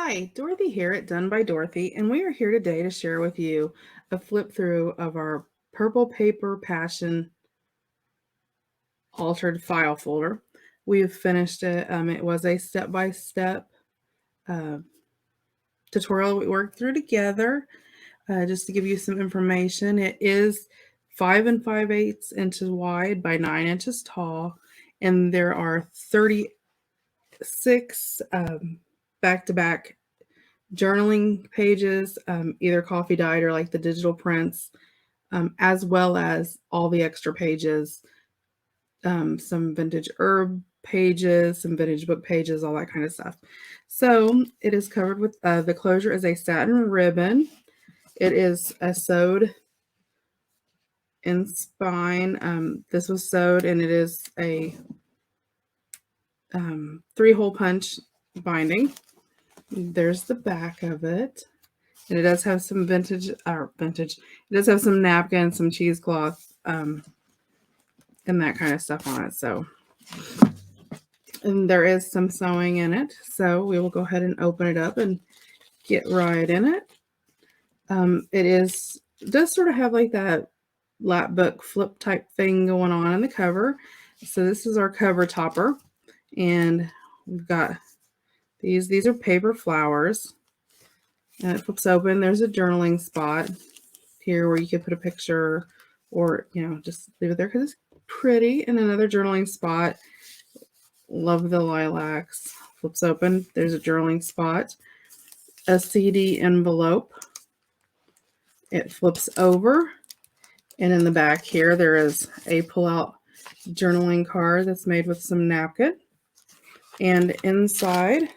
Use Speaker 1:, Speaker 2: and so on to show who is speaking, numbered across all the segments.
Speaker 1: Hi, Dorothy here at Done by Dorothy, and we are here today to share with you a flip through of our Purple Paper Passion altered file folder. We have finished it. It was a step-by-step tutorial we worked through together. Just to give you some information, it is 5 5/8 inches wide by 9 inches tall, and there are 36 back-to-back journaling pages, either coffee dyed or like the digital prints, as well as all the extra pages, some vintage herb pages, some vintage book pages, all that kind of stuff. So it is covered with, the closure is a satin ribbon. It is a sewed in spine. This was sewed, and it is a 3-hole punch binding. There's the back of it. And it does have some vintage. It does have some napkins, some cheesecloth, and that kind of stuff on it. So, and there is some sewing in it. So we will go ahead and open it up and get right in it. It does sort of have like that lap book flip type thing going on in the cover. So this is our cover topper, and we've got these. These are paper flowers. And it flips open. There's a journaling spot here where you could put a picture, or just leave it there because it's pretty. And another journaling spot. Love the lilacs. Flips open. There's a journaling spot. A CD envelope. It flips over. And in the back here, there is a pull-out journaling card that's made with some napkin. And inside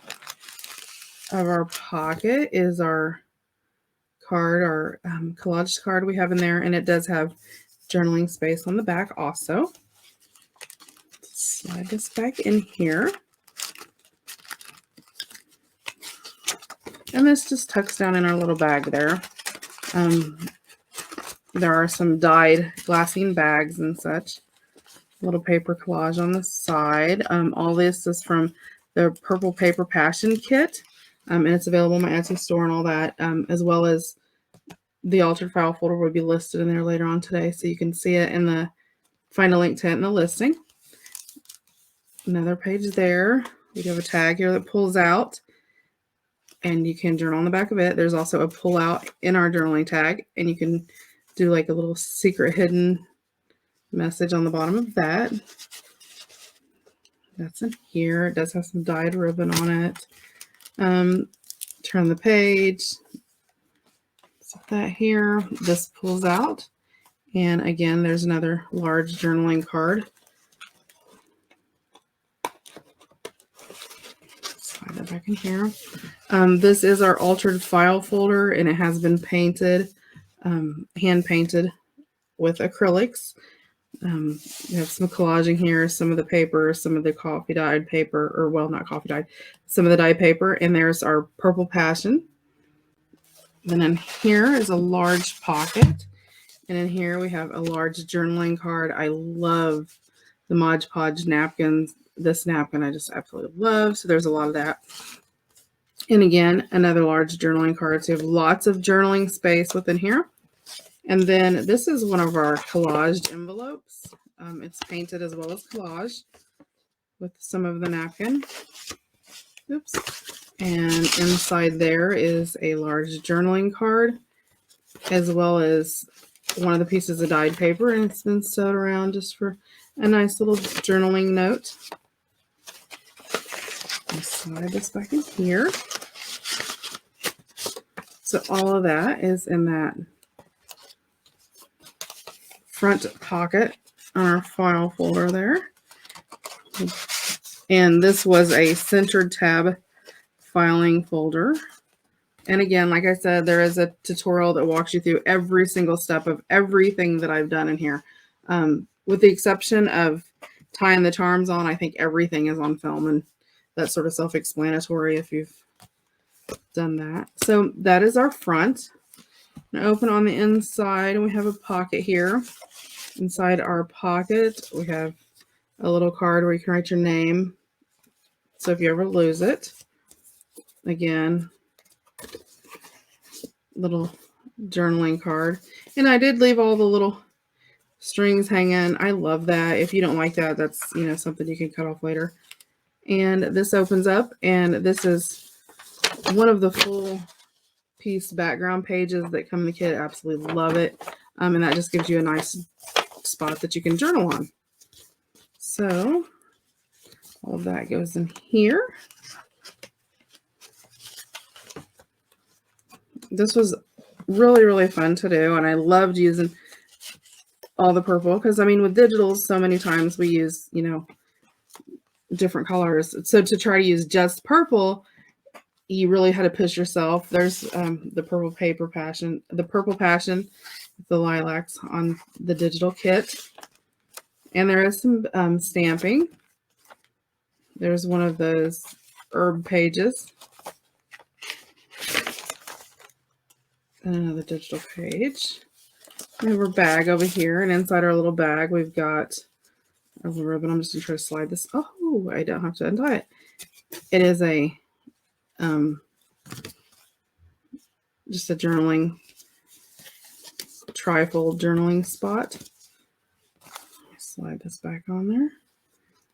Speaker 1: of our pocket is our card, our collage card we have in there, and it does have journaling space on the back also. Slide this back in here, and this just tucks down in our little bag there. There are some dyed glassine bags and such. Little paper collage on the side. All this is from the Purple Paper Passion kit. And it's available in my Etsy store and all that, as well as the altered file folder will be listed in there later on today, so you can see it find a link to it in the listing. Another page there. We have a tag here that pulls out, and you can journal on the back of it. There's also a pull out in our journaling tag, and you can do like a little secret hidden message on the bottom of that. That's in here. It does have some dyed ribbon on it. Turn the page. Set that here. This pulls out. And again, there's another large journaling card. Slide that back in here. This is our altered file folder, and it has been painted, hand painted with acrylics. We have some collaging here, some of the paper, some of the coffee dyed paper, or well, not coffee dyed, some of the dyed paper, and there's our Purple Passion. Then in here is a large pocket, and in here we have a large journaling card. I love the Mod Podge napkins. This napkin I just absolutely love, so there's a lot of that. And again, another large journaling card, so you have lots of journaling space within here. And then this is one of our collaged envelopes. It's painted as well as collage with some of the napkin. Oops. And inside there is a large journaling card, as well as one of the pieces of dyed paper, and it's been sewed around just for a nice little journaling note. I'll slide this back in here. So all of that is in that front pocket on our file folder there. And this was a centered tab filing folder. And again, like I said, there is a tutorial that walks you through every single step of everything that I've done in here. With the exception of tying the charms on, I think everything is on film, and that's sort of self-explanatory if you've done that. So that is our front. Now open on the inside, and we have a pocket here. Inside our pocket, we have a little card where you can write your name. So if you ever lose it, again, little journaling card. And I did leave all the little strings hanging. I love that. If you don't like that, that's, something you can cut off later. And this opens up, and this is one of the full piece background pages that come in the kit. I absolutely love it. And that just gives you a nice spot that you can journal on. So all of that goes in here. This was really, really fun to do, and I loved using all the purple because, with digitals, so many times we use, different colors. So to try to use just purple, you really had to push yourself. There's the purple passion, the lilacs on the digital kit. And there is some stamping. There's one of those herb pages. And another digital page. We have our bag over here, and inside our little bag, we've got a little ribbon. I'm just going to try to slide this. Oh, I don't have to untie it. It is a just a journaling, trifold journaling spot. Slide this back on there.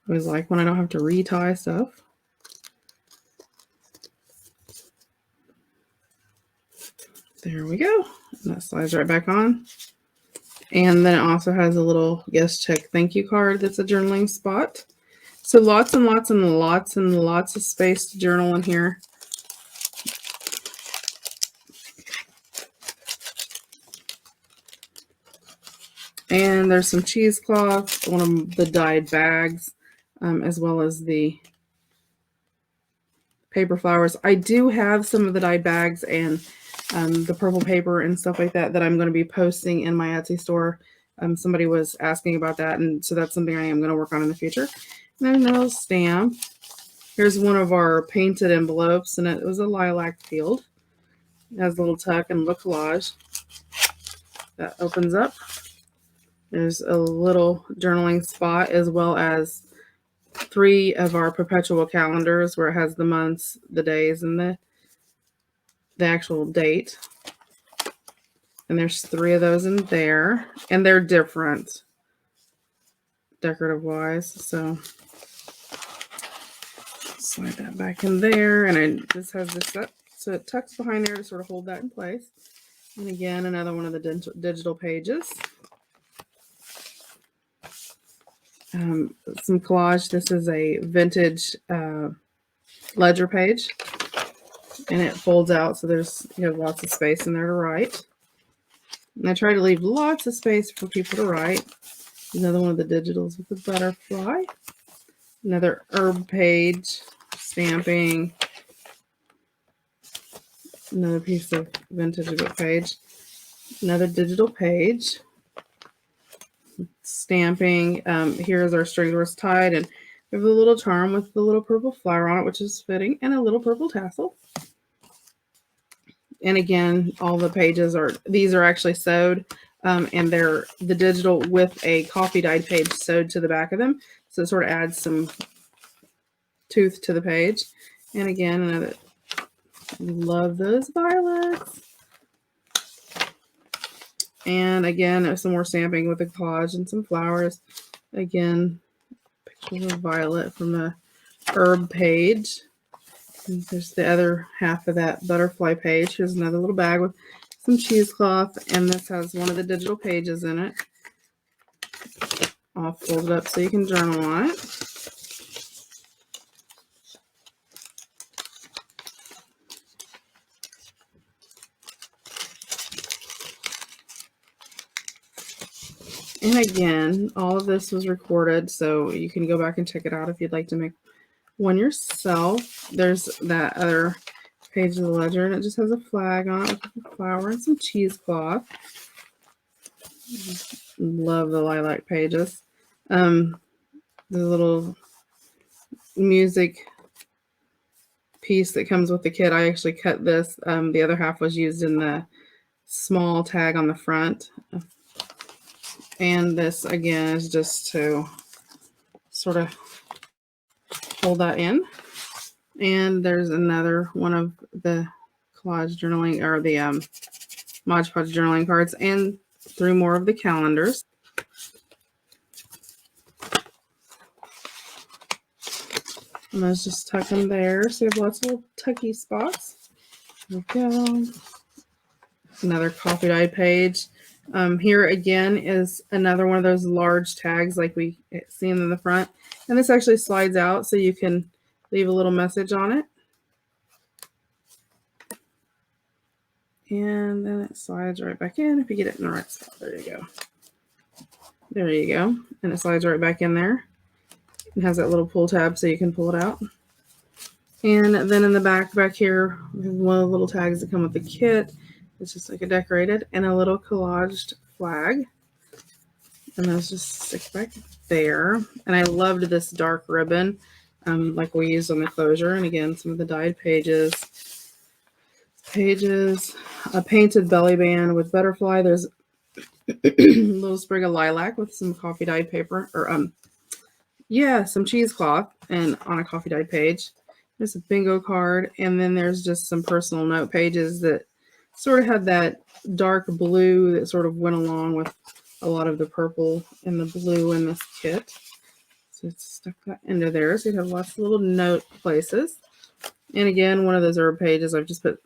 Speaker 1: I always like when I don't have to retie stuff. There we go. And that slides right back on. And then it also has a little guest check thank you card that's a journaling spot. So lots and lots and lots and lots of space to journal in here. And there's some cheesecloth, one of the dyed bags, as well as the paper flowers. I do have some of the dyed bags and the purple paper and stuff like that I'm going to be posting in my Etsy store. Somebody was asking about that, and so that's something I am going to work on in the future. And then another stamp. Here's one of our painted envelopes, and it was a lilac field. It has a little tuck and little collage. That opens up. There's a little journaling spot, as well as 3 of our perpetual calendars where it has the months, the days, and the actual date. And there's 3 of those in there, and they're different decorative wise. So slide that back in there, and this has this up, so it tucks behind there to sort of hold that in place. And again, another one of the digital pages. Some collage. This is a vintage ledger page, and it folds out, so there's lots of space in there to write. And I try to leave lots of space for people to write. Another one of the digitals with the butterfly. Another herb page, stamping. Another piece of vintage book page. Another digital page. Stamping. Here's our string where it's tied, and we have a little charm with the little purple flower on it, which is fitting, and a little purple tassel. And again, all the pages these are actually sewed, and they're the digital with a coffee dyed page sewed to the back of them. So it sort of adds some tooth to the page. And again, another, love those violets. And again, there's some more stamping with the collage and some flowers. Again, pictures of violet from the herb page. And there's the other half of that butterfly page. Here's another little bag with some cheesecloth, and this has one of the digital pages in it, all folded up so you can journal on it. And again, all of this was recorded, so you can go back and check it out if you'd like to make one yourself. There's that other page of the ledger, and it just has a flag on it with a flower and some cheesecloth. Love the lilac pages. The little music piece that comes with the kit, I actually cut this. The other half was used in the small tag on the front. And this, again, is just to sort of hold that in. And there's another one of the collage journaling, or the Mod Podge journaling cards, and 3 more of the calendars. And let's just tuck them there. So you have lots of little tucky spots. There we go. Another coffee dyed page. Here again is another one of those large tags like we see in the front. And this actually slides out so you can leave a little message on it. And then it slides right back in if you get it in the right spot. There you go. There you go. And it slides right back in there. It has that little pull tab so you can pull it out. And then in the back here, one of the little tags that come with the kit. It's just like a decorated and a little collaged flag. And those just stick back there. And I loved this dark ribbon like we used on the closure. And again, some of the dyed pages, a painted belly band with butterfly. There's a little sprig of lilac with some coffee dyed paper, or some cheesecloth, and on a coffee dyed page. There's a bingo card, and then there's just some personal note pages that sort of had that dark blue that sort of went along with a lot of the purple and the blue in this kit. So it's stuck that into there. So you have lots of little note places. And again, one of those are pages. I've just put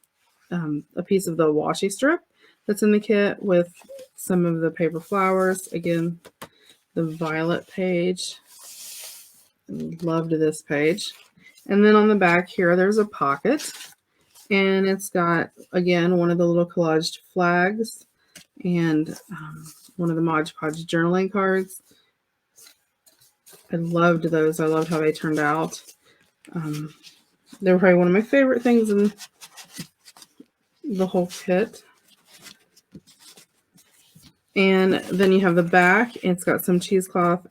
Speaker 1: a piece of the washi strip that's in the kit with some of the paper flowers. Again, the violet page. Loved this page. And then on the back here, there's a pocket. And it's got, again, one of the little collaged flags and one of the Mod Podge journaling cards. I loved those. I loved how they turned out. They were probably one of my favorite things in the whole kit. And then you have the back. It's got some cheesecloth.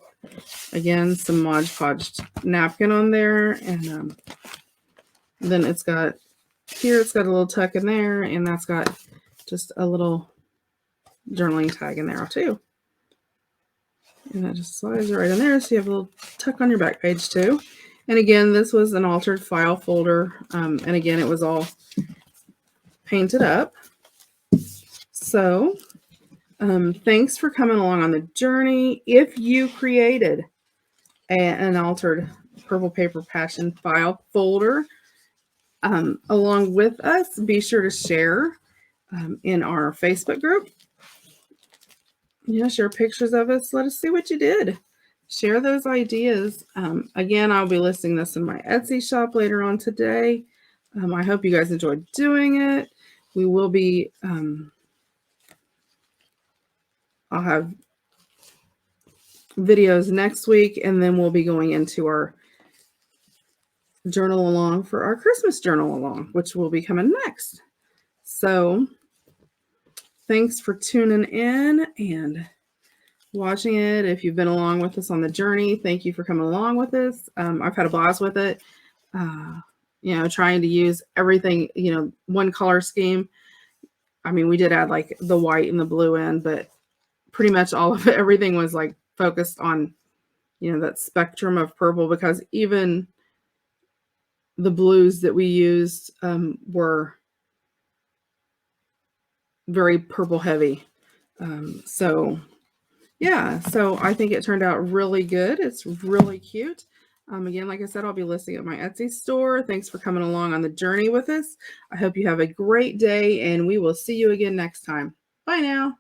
Speaker 1: Again, some Mod Podge napkin on there. And then it's got, here it's got a little tuck in there. And that's got just a little journaling tag in there too. And that just slides right in there. So you have a little tuck on your back page too. And again, this was an altered file folder. And again, it was all painted up. So thanks for coming along on the journey. If you created an altered purple paper passion file folder along with us, be sure to share in our Facebook group. Share pictures of us. Let us see what you did. Share those ideas. Again, I'll be listing this in my Etsy shop later on today. I hope you guys enjoyed doing it. We will be, I'll have videos next week, and then we'll be going into our journal along for our Christmas journal along, which will be coming next. So thanks for tuning in and watching it. If you've been along with us on the journey, thank you for coming along with us. I've had a blast with it. Trying to use everything, one color scheme. I mean, we did add like the white and the blue in, but pretty much all of it, everything was like focused on, that spectrum of purple, because even the blues that we used were very purple heavy. So I think it turned out really good. It's really cute. Again, like I said, I'll be listing at my Etsy store. Thanks for coming along on the journey with us. I hope you have a great day, and we will see you again next time. Bye now.